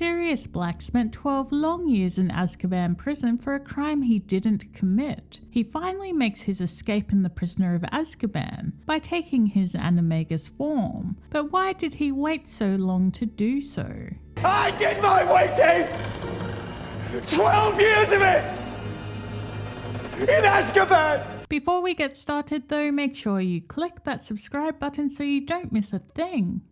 Sirius Black spent 12 long years in Azkaban prison for a crime he didn't commit. He finally makes his escape in the Prisoner of Azkaban by taking his animagus form. But why did he wait so long to do so? I did my waiting! 12 years of it! In Azkaban! Before we get started though, make sure you click that subscribe button so you don't miss a thing.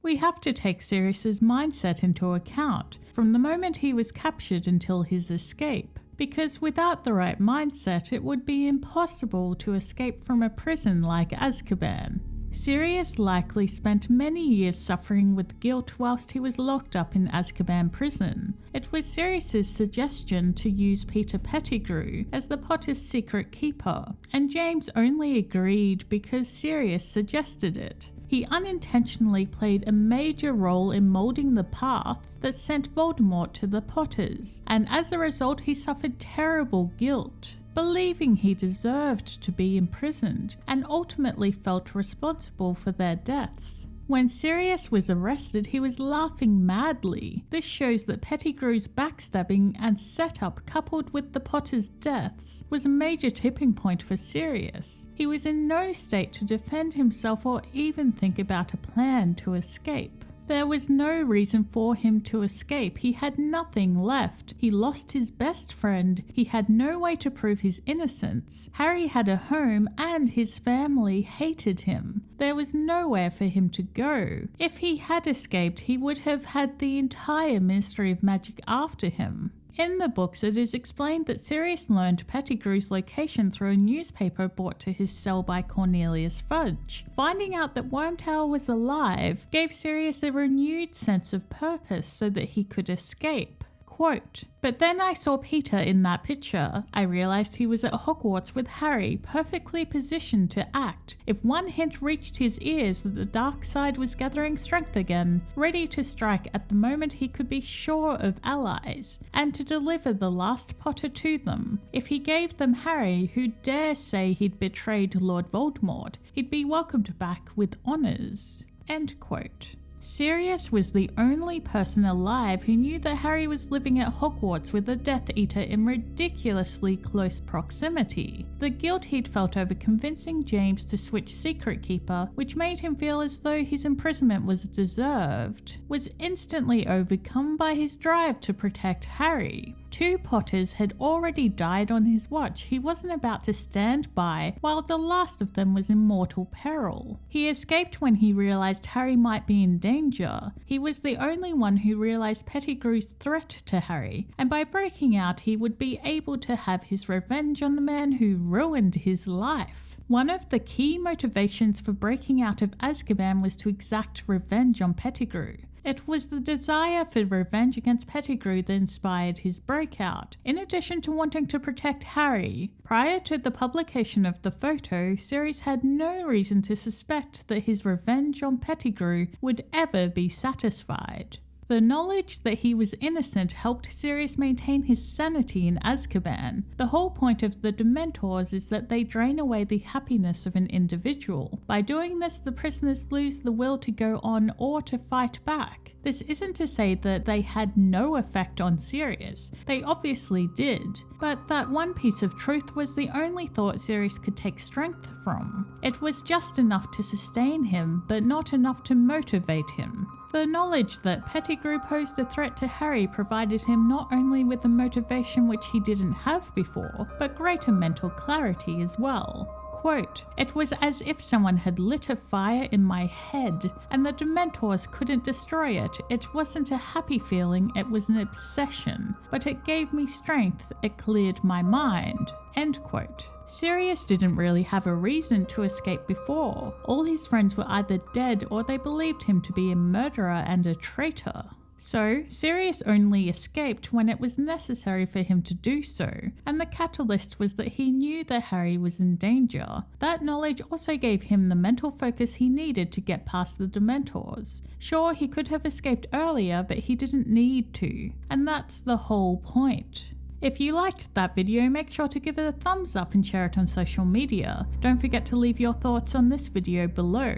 We have to take Sirius's mindset into account, from the moment he was captured until his escape, because without the right mindset it would be impossible to escape from a prison like Azkaban. Sirius likely spent many years suffering with guilt whilst he was locked up in Azkaban prison. It was Sirius's suggestion to use Peter Pettigrew as the Potter's secret keeper, and James only agreed because Sirius suggested it. He unintentionally played a major role in moulding the path that sent Voldemort to the Potters, and as a result he suffered terrible guilt, believing he deserved to be imprisoned, and ultimately felt responsible for their deaths. When Sirius was arrested, he was laughing madly. This shows that Pettigrew's backstabbing and setup, coupled with the Potters' deaths, was a major tipping point for Sirius. He was in no state to defend himself or even think about a plan to escape. There was no reason for him to escape. He had nothing left. He lost his best friend. He had no way to prove his innocence. Harry had a home and his family hated him. There was nowhere for him to go. If he had escaped, he would have had the entire Ministry of Magic after him. In the books, it is explained that Sirius learned Pettigrew's location through a newspaper brought to his cell by Cornelius Fudge. Finding out that Wormtail was alive gave Sirius a renewed sense of purpose so that he could escape. Quote, "But then I saw Peter in that picture. I realized he was at Hogwarts with Harry, perfectly positioned to act. If one hint reached his ears that the dark side was gathering strength again, ready to strike at the moment he could be sure of allies, and to deliver the last Potter to them. If he gave them Harry, who dare say he'd betrayed Lord Voldemort, he'd be welcomed back with honours." End quote. Sirius was the only person alive who knew that Harry was living at Hogwarts with a Death Eater in ridiculously close proximity. The guilt he'd felt over convincing James to switch Secret Keeper, which made him feel as though his imprisonment was deserved, was instantly overcome by his drive to protect Harry. 2 Potters had already died on his watch. He wasn't about to stand by while the last of them was in mortal peril. He escaped when he realized Harry might be in danger. He was the only one who realized Pettigrew's threat to Harry, and by breaking out he would be able to have his revenge on the man who ruined his life. One of the key motivations for breaking out of Azkaban was to exact revenge on Pettigrew. It was the desire for revenge against Pettigrew that inspired his breakout, in addition to wanting to protect Harry. Prior to the publication of the photo, Sirius had no reason to suspect that his revenge on Pettigrew would ever be satisfied. The knowledge that he was innocent helped Sirius maintain his sanity in Azkaban. The whole point of the Dementors is that they drain away the happiness of an individual. By doing this, the prisoners lose the will to go on or to fight back. This isn't to say that they had no effect on Sirius. They obviously did. But that one piece of truth was the only thought Sirius could take strength from. It was just enough to sustain him, but not enough to motivate him. The knowledge that Pettigrew posed a threat to Harry provided him not only with a motivation which he didn't have before, but greater mental clarity as well. Quote, "It was as if someone had lit a fire in my head, and the Dementors couldn't destroy it. It wasn't a happy feeling, it was an obsession. But it gave me strength, it cleared my mind." End quote. Sirius didn't really have a reason to escape before. All his friends were either dead or they believed him to be a murderer and a traitor. So, Sirius only escaped when it was necessary for him to do so, and the catalyst was that he knew that Harry was in danger. That knowledge also gave him the mental focus he needed to get past the Dementors. Sure, he could have escaped earlier, but he didn't need to, and that's the whole point. If you liked that video, make sure to give it a thumbs up and share it on social media. Don't forget to leave your thoughts on this video below.